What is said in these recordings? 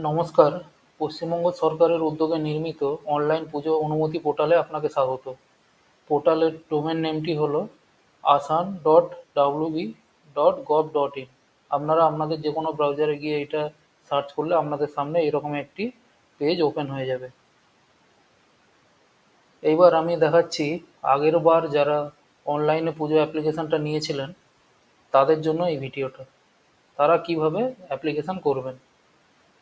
নমস্কার, পশ্চিমবঙ্গ সরকারের উদ্যোগে নির্মিত অনলাইন পুজো অনুমতি পোর্টালে আপনাকে স্বাগত। পোর্টালের ডোমেন নেমটি হল asan.wb.gov.in। আপনারা আপনাদের যে কোনো ব্রাউজারে গিয়ে এটা সার্চ করলে আপনাদের সামনে এরকম একটি পেজ ওপেন হয়ে যাবে। এইবার আমি দেখাচ্ছি আগের বার যারা অনলাইনে পুজো অ্যাপ্লিকেশনটা নিয়েছিলেন তাদের জন্য এই ভিডিওটা, তারা কিভাবে অ্যাপ্লিকেশন করবেন।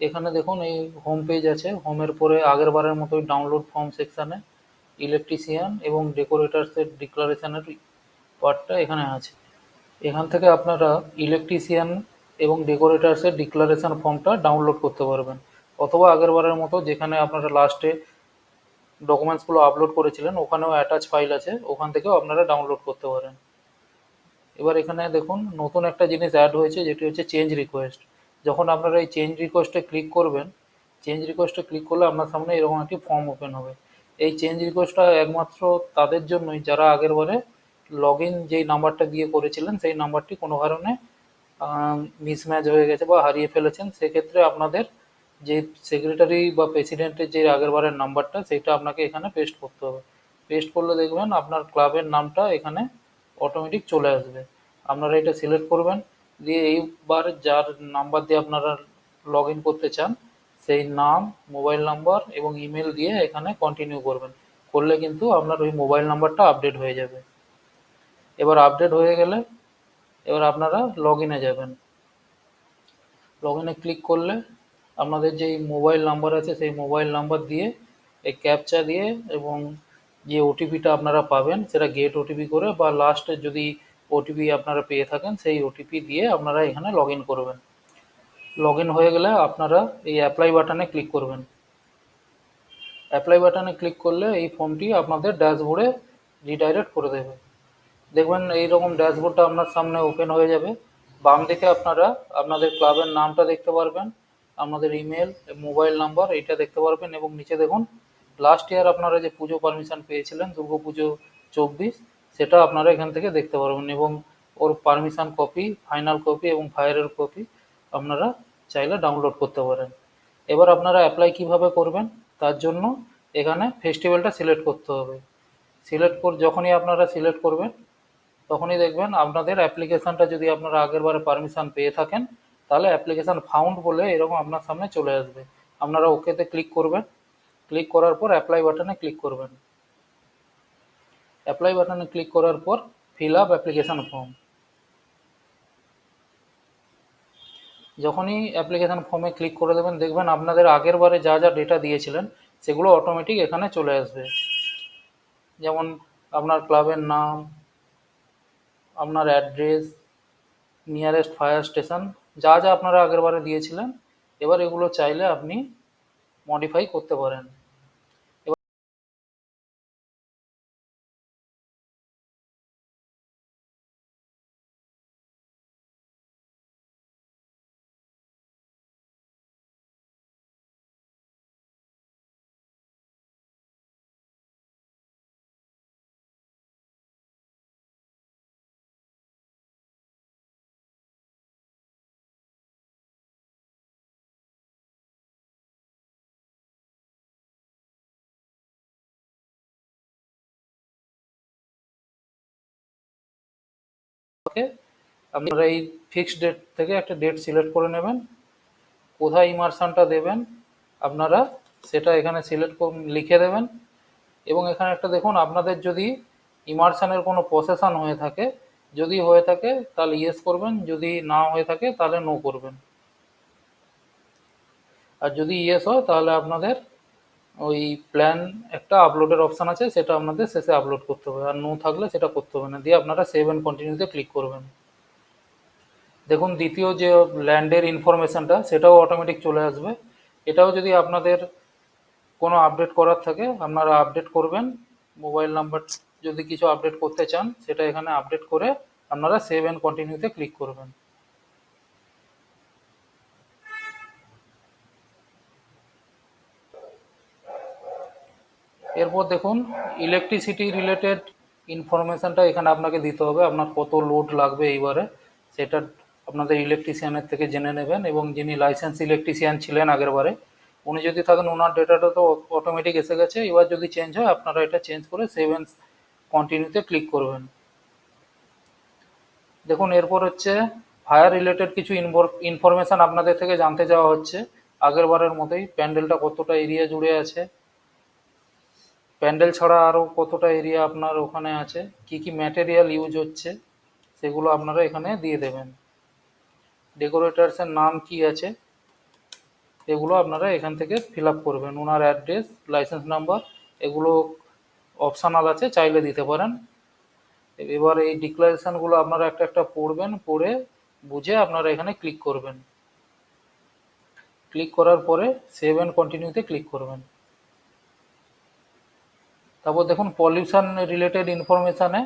এখানে দেখুন এই হোম পেজ আছে, হোমের পরে আগের বারের মতোই ডাউনলোড ফর্ম সেকশানে ইলেকট্রিশিয়ান এবং ডেকোরেটার্সের ডিক্লারেশনের পার্টটা এখানে আছে। এখান থেকে আপনারা ইলেকট্রিশিয়ান এবং ডেকোরেটার্সের ডিক্লারেশন ফর্মটা ডাউনলোড করতে পারবেন, অথবা আগের বারের মতো যেখানে আপনারা লাস্টে ডকুমেন্টসগুলো আপলোড করেছিলেন ওখানেও অ্যাটাচ ফাইল আছে, ওখান থেকেও আপনারা ডাউনলোড করতে পারেন। এবার এখানে দেখুন নতুন একটা জিনিস অ্যাড হয়েছে, যেটি হচ্ছে চেঞ্জ রিকোয়েস্ট। যখন আপনারা এই চেঞ্জ রিকোয়েস্টে ক্লিক করবেন, চেঞ্জ রিকোয়েস্টে ক্লিক করলে আপনার সামনে এরকম একটি ফর্ম ওপেন হবে। এই চেঞ্জ রিকোয়েস্টটা একমাত্র তাদের জন্যই যারা আগের বারে লগ ইন যেই নাম্বারটা দিয়ে করেছিলেন সেই নাম্বারটি কোনো কারণে মিসম্যাচ হয়ে গেছে বা হারিয়ে ফেলেছেন। সেক্ষেত্রে আপনাদের যে সেক্রেটারি বা প্রেসিডেন্টের যে আগের বারের নাম্বারটা সেটা আপনাকে এখানে পেস্ট করতে হবে। পেস্ট করলে দেখবেন আপনার ক্লাবের নামটা এখানে অটোমেটিক চলে আসবে। আপনারা এটা সিলেক্ট করবেন, দিয়ে এইবার যার নাম্বার দিয়ে আপনারা লগ ইন করতে চান সেই নাম, মোবাইল নাম্বার এবং ইমেল দিয়ে এখানে কন্টিনিউ করবেন। করলে কিন্তু আপনার ওই মোবাইল নাম্বারটা আপডেট হয়ে যাবে। এবার আপডেট হয়ে গেলে এবার আপনারা লগ ইনে যাবেন। লগ ইনে ক্লিক করলে আপনাদের যেই মোবাইল নাম্বার আছে সেই মোবাইল নাম্বার দিয়ে এই ক্যাপচা দিয়ে এবং যে ওটিপিটা আপনারা পাবেন সেটা গেট ওটিপি করে বা লাস্টে যদি ওটিপি আপনারা পেয়ে থাকেন সেই ওটিপি দিয়ে আপনারা এখানে লগ ইন করবেন। লগ ইন হয়ে গেলে আপনারা এই অ্যাপ্লাই বাটনে ক্লিক করবেন। অ্যাপ্লাই বাটনে ক্লিক করলে এই ফর্মটি আপনাদের ড্যাশবোর্ডে রিডাইরেক্ট করে দেবে। দেখবেন এইরকম ড্যাশবোর্ডটা আপনার সামনে ওপেন হয়ে যাবে। বাম দিকে আপনারা আপনাদের ক্লাবের নামটা দেখতে পারবেন, আপনাদের ইমেল, মোবাইল নাম্বার এইটা দেখতে পারবেন এবং নিচে দেখুন লাস্ট ইয়ার আপনারা যে পুজো পারমিশন পেয়েছিলেন দুর্গা পুজো 24, সেটা আপনারা এখান থেকে দেখতে পারবেন এবং ওর পারমিশন কপি, ফাইনাল কপি এবং ফায়ারের কপি আপনারা চাইলে ডাউনলোড করতে পারেন। এবার আপনারা অ্যাপ্লাই কিভাবে করবেন তার জন্য এখানে ফেস্টিভ্যালটা সিলেক্ট করতে হবে। যখনই আপনারা সিলেক্ট করবেন তখনই দেখবেন আপনাদের অ্যাপ্লিকেশনটা যদি আপনারা আগের বারে পারমিশন পেয়ে থাকেন তাহলে অ্যাপ্লিকেশন ফাউন্ড বলে এরকম আপনার সামনে চলে আসবে। আপনারা ওকেতে ক্লিক করবেন, ক্লিক করার পর অ্যাপ্লাই বাটনে ক্লিক করবেন। অ্যাপ্লাই বাটনে ক্লিক করার পর ফিল আপ অ্যাপ্লিকেশন ফর্ম। যখনই অ্যাপ্লিকেশন ফর্মে ক্লিক করে দেবেন দেখবেন আপনাদের আগের বারে যা যা ডেটা দিয়েছিলেন সেগুলো অটোমেটিক এখানে চলে আসবে। যেমন আপনার ক্লাবের নাম, আপনার অ্যাড্রেস, নিয়ারেস্ট ফায়ার স্টেশন, যা যা আপনারা আগের বারে দিয়েছিলেন এবার এগুলো চাইলে আপনি মডিফাই করতে পারেন। ওকে, আপনারা এই ফিক্সড ডেট থেকে একটা ডেট সিলেক্ট করে নেবেন, কোথায় ইমার্শনটা দেবেন আপনারা সেটা এখানে সিলেক্ট লিখে দেবেন এবং এখানে একটা দেখুন আপনাদের যদি ইমার্শনের কোনো প্রসেশন হয়ে থাকে, যদি হয়ে থাকে তাহলে ইয়েস করবেন, যদি না হয়ে থাকে তাহলে নো করবেন। আর যদি ইয়েস হয় তাহলে আপনাদের ওই প্ল্যান একটা আপলোডের অপশান আছে সেটা আপনাদের শেষে আপলোড করতে হবে, আর নো থাকলে সেটা করতে হবে না, দিয়ে আপনারা সেভ অ্যান্ড কন্টিনিউতে ক্লিক করবেন। দেখুন দ্বিতীয় যে ল্যান্ডের ইনফরমেশানটা সেটাও অটোমেটিক চলে আসবে। এটাও যদি আপনাদের কোনো আপডেট করার থাকে আপনারা আপডেট করবেন, মোবাইল নাম্বার যদি কিছু আপডেট করতে চান সেটা এখানে আপডেট করে আপনারা সেভ অ্যান্ড কন্টিনিউতে ক্লিক করবেন। এরপর দেখুন ইলেকট্রিসিটি রিলেটেড ইনফরমেশানটা এখানে আপনাকে দিতে হবে, আপনার কত লোড লাগবে এইবারে সেটা আপনাদের ইলেকট্রিশিয়ানের থেকে জেনে নেবেন, এবং যিনি লাইসেন্স ইলেকট্রিশিয়ান ছিলেন আগের বারে উনি যদি থাকেন ওনার ডেটাটা তো অটোমেটিক এসে গেছে। এবার যদি চেঞ্জ হয় আপনারা এটা চেঞ্জ করে সেভ অ্যান্ড কন্টিনিউতে ক্লিক করবেন। দেখুন এরপর হচ্ছে ফায়ার রিলেটেড কিছু ইনফরমেশান আপনাদের থেকে জানতে চাওয়া হচ্ছে। আগের বারের মতোই প্যান্ডেলটা কতটা এরিয়া জুড়ে আছে, প্যান্ডেল ছাড়া আরও কতটা এরিয়া আপনার ওখানে আছে, কি কি ম্যাটেরিয়াল ইউজ হচ্ছে সেগুলো আপনারা এখানে দিয়ে দেবেন। ডেকোরেটার্সের নাম কি আছে এগুলো আপনারা এখান থেকে ফিল আপ করবেন। ওনার অ্যাড্রেস, লাইসেন্স নাম্বার, এগুলো অপশনাল আছে, চাইলে দিতে পারেন। এবার এই ডিক্লারেশনগুলো আপনারা একটা একটা পড়বেন, পড়ে বুঝে আপনারা এখানে ক্লিক করবেন। ক্লিক করার পরে সেভ অ্যান্ড কন্টিনিউতে ক্লিক করবেন। তারপর দেখুন পলিউশন রিলেটেড ইনফরমেশানে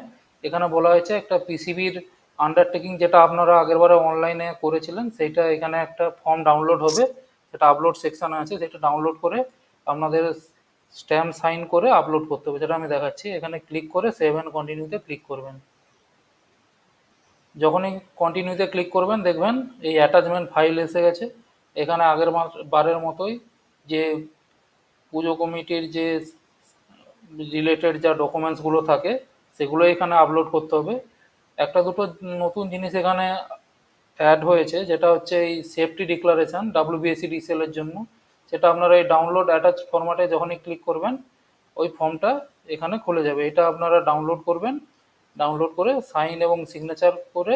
এখানে বলা হয়েছে একটা পিসিবির আন্ডারটেকিং, যেটা আপনারা আগেরবারে অনলাইনে করেছিলেন সেইটা এখানে একটা ফর্ম ডাউনলোড হবে, সেটা আপলোড সেকশানে আছে, সেটা ডাউনলোড করে আপনাদের স্ট্যাম্প সাইন করে আপলোড করতে হবে, যেটা আমি দেখাচ্ছি। এখানে ক্লিক করে সেভ অ্যান্ড কন্টিনিউতে ক্লিক করবেন। যখনই কন্টিনিউতে ক্লিক করবেন দেখবেন এই অ্যাটাচমেন্ট ফাইল এসে গেছে। এখানে আগের বারের মতোই যে পুজো কমিটির যে রিলেটেড যা ডকুমেন্টসগুলো থাকে সেগুলো এখানে আপলোড করতে হবে। একটা দুটো নতুন জিনিস এখানে অ্যাড হয়েছে, যেটা হচ্ছে এই সেফটি ডিক্লারেশন WBSEDCL এর জন্য। সেটা আপনারা এই ডাউনলোড অ্যাটাচ ফরম্যাটে যখনই ক্লিক করবেন ওই ফর্মটা এখানে খুলে যাবে। এটা আপনারা ডাউনলোড করবেন, ডাউনলোড করে সাইন এবং সিগনেচার করে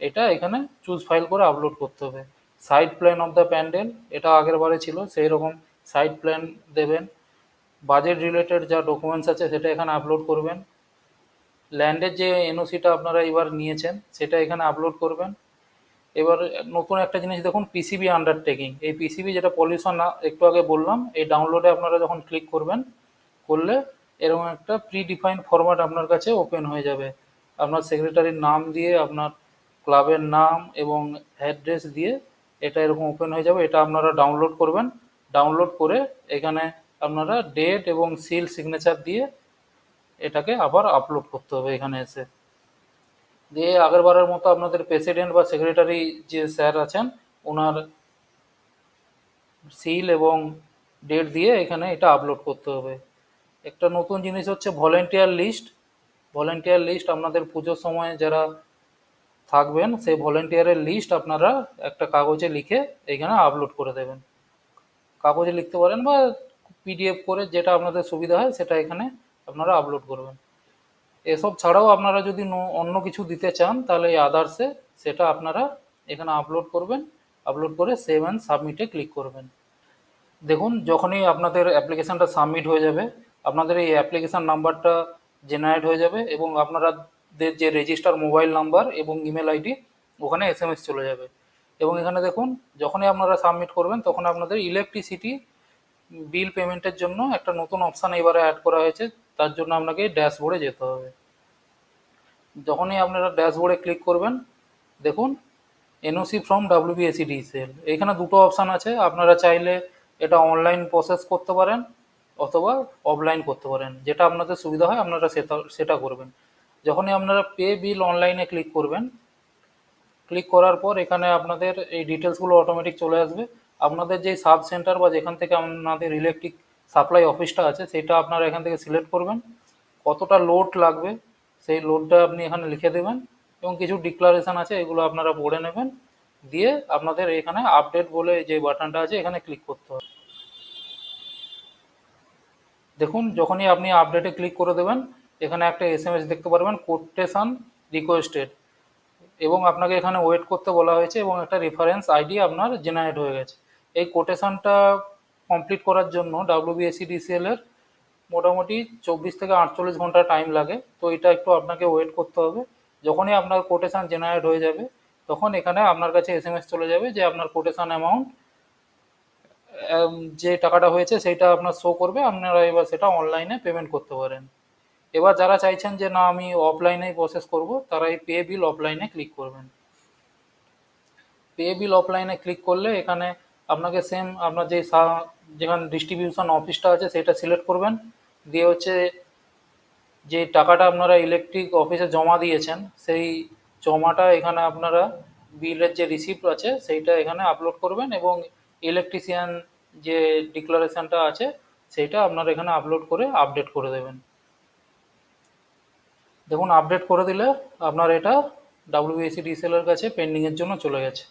এটা এখানে চুজ ফাইল করে আপলোড করতে হবে। Side plan of the pandal, এটা আগের বারে ছিল সেই রকম সাইড প্ল্যান দেবেন। বাজেট রিলেটেড যা ডকুমেন্টস আছে সেটা এখানে আপলোড করবেন। ল্যান্ডের যে এনওসিটা আপনারা এবার নিয়েছেন সেটা এখানে আপলোড করবেন। এবার নতুন একটা জিনিস দেখুন, পিসিবি আন্ডারটেকিং। এই পিসিবি যেটা পলিউশন না একটু আগে বললাম, এই ডাউনলোডে আপনারা যখন ক্লিক করবেন, করলে এরকম একটা প্রি ডিফাইন্ড ফরম্যাট আপনার কাছে ওপেন হয়ে যাবে। আপনার সেক্রেটারির নাম দিয়ে, আপনার ক্লাবের নাম এবং অ্যাড্রেস দিয়ে এটা এরকম ওপেন হয়ে যাবে। এটা আপনারা ডাউনলোড করবেন, ডাউনলোড করে এখানে আপনারা ডেট এবং সিল সিগনেচার দিয়ে এটাকে আবার আপলোড করতে হবে এখানে এসে। দিয়ে আগেরবারের মতো আপনাদের প্রেসিডেন্ট বা সেক্রেটারি যে স্যার আছেন ওনার সিল এবং ডেট দিয়ে এখানে এটা আপলোড করতে হবে। একটা নতুন জিনিস হচ্ছে ভলেন্টিয়ার লিস্ট। ভলেন্টিয়ার লিস্ট আপনাদের পুজোর সময় যারা থাকবেন সেই ভলেন্টিয়ারের লিস্ট আপনারা একটা কাগজে লিখে এখানে আপলোড করে দেবেন। কাগজে লিখতে পারেন বা পিডিএফ করে, যেটা আপনাদের সুবিধা হয় সেটা এখানে আপনারা আপলোড করবেন। এসব ছাড়াও আপনারা যদি অন্য কিছু দিতে চান তাহলে এই আদার্সে সেটা আপনারা এখানে আপলোড করবেন। আপলোড করে সেভ অ্যান্ড সাবমিটে ক্লিক করবেন। দেখুন যখনই আপনাদের অ্যাপ্লিকেশানটা সাবমিট হয়ে যাবে আপনাদের এই অ্যাপ্লিকেশান নাম্বারটা জেনারেট হয়ে যাবে, এবং আপনাদের যে রেজিস্টার মোবাইল নাম্বার এবং ইমেল আইডি ওখানে এসএমএস চলে যাবে। এবং এখানে দেখুন যখনই আপনারা সাবমিট করবেন তখন আপনাদের ইলেকট্রিসিটি বিল পেমেন্টের জন্য একটা নতুন অপশান এবারে অ্যাড করা হয়েছে। তার জন্য আপনাকে ড্যাশবোর্ডে যেতে হবে। যখনই আপনারা ড্যাশবোর্ডে ক্লিক করবেন দেখুন এনওসি ফ্রম WBSEDCL, এখানে দুটো অপশান আছে। আপনারা চাইলে এটা অনলাইন প্রসেস করতে পারেন অথবা অফলাইন করতে পারেন, যেটা আপনাদের সুবিধা হয় আপনারা সেটা করবেন। যখনই আপনারা পে বিল অনলাইনে ক্লিক করবেন, ক্লিক করার পর এখানে আপনাদের এই ডিটেলসগুলো অটোমেটিক চলে আসবে। আপনাদের যে সাব সেন্টার বা যেখান থেকে আপনাদের ইলেকট্রিক সাপ্লাই অফিসটা আছে সেটা আপনারা এখান থেকে সিলেক্ট করবেন। কতটা লোড লাগবে সেই লোডটা আপনি এখানে লিখে দেবেন, এবং কিছু ডিক্লারেশান আছে এগুলো আপনারা পড়ে নেবেন। দিয়ে আপনাদের এখানে আপডেট বলে যে বাটনটা আছে এখানে ক্লিক করতে হবে। দেখুন যখনই আপনি আপডেটে ক্লিক করে দেবেন এখানে একটা এসএমএস দেখতে পারবেন, কোটেশন রিকোয়েস্টেড, এবং আপনাকে এখানে ওয়েট করতে বলা হয়েছে, এবং একটা রেফারেন্স আইডি আপনার জেনারেট হয়ে গেছে। এই কোটেশনটা কমপ্লিট করার জন্য WBSEDCL এর মোটামুটি 24 থেকে 48 ঘন্টা টাইম লাগে, তো এটা একটু আপনাকে ওয়েট করতে হবে। যখনই আপনার কোটেশন জেনারেট হয়ে যাবে তখন এখানে আপনার কাছে এসএমএস চলে যাবে যে আপনার কোটেশন অ্যামাউন্ট যে টাকাটা হয়েছে সেইটা আপনার শো করবে, আপনারা এবার সেটা অনলাইনে পেমেন্ট করতে পারেন। এবার যারা চাইছেন যে না আমি অফলাইনেই প্রসেস করব তারা এই পে বিল অফলাইনে ক্লিক করবেন। পে বিল অফলাইনে ক্লিক করলে এখানে আপনাকে সেম আপনার যেখানে ডিস্ট্রিবিউশন অফিসটা আছে সেটা সিলেক্ট করবেন। দিয়ে হচ্ছে যে টাকাটা আপনারা ইলেকট্রিক অফিসে জমা দিয়েছেন সেই জমাটা এখানে আপনারা বিলের যে রিসিপ্ট আছে সেইটা এখানে আপলোড করবেন, এবং ইলেকট্রিশিয়ান যে ডিক্লারেশনটা আছে সেইটা আপনারা এখানে আপলোড করে আপডেট করে দেবেন। দেখুন আপডেট করে দিলে আপনার এটা WBSEDCL এর কাছে পেন্ডিংয়ের জন্য চলে গেছে।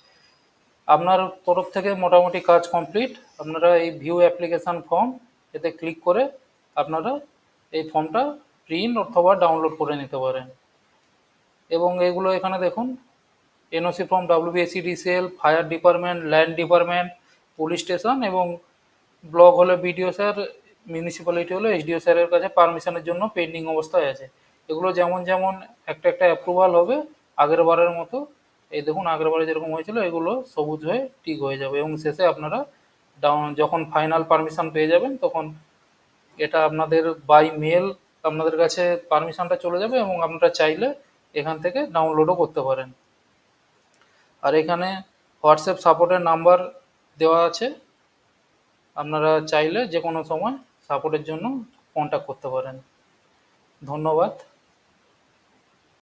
আপনার তরফ থেকে মোটামুটি কাজ কমপ্লিট। আপনারা এই ভিউ অ্যাপ্লিকেশান ফর্ম এতে ক্লিক করে আপনারা এই ফর্মটা প্রিন্ট অথবা ডাউনলোড করে নিতে পারেন। এবং এগুলো এখানে দেখুন, NOC form WBSEDCL, fire department, land department, police station, এবং ব্লক হলে বিডিও স্যার, মিউনিসিপ্যালিটি হলে SDO স্যারের কাছে পারমিশনের জন্য পেন্ডিং অবস্থায় আছে। এগুলো যেমন যেমন একটা একটা অ্যাপ্রুভাল হবে আগের বারের মতো, এই দেখুন আগের বারে যেরকম হয়েছিল এগুলো সবুজ হয়ে ঠিক হয়ে যাবে, এবং শেষে আপনারা যখন ফাইনাল পারমিশন পেয়ে যাবেন তখন এটা আপনাদের বাই মেল আপনাদের কাছে পারমিশনটা চলে যাবে, এবং আপনারা চাইলে এখান থেকে ডাউনলোডও করতে পারেন। আর এখানে হোয়াটসঅ্যাপ সাপোর্টের নাম্বার দেওয়া আছে, আপনারা চাইলে যে কোনো সময় সাপোর্টের জন্য কন্ট্যাক্ট করতে পারেন। ধন্যবাদ।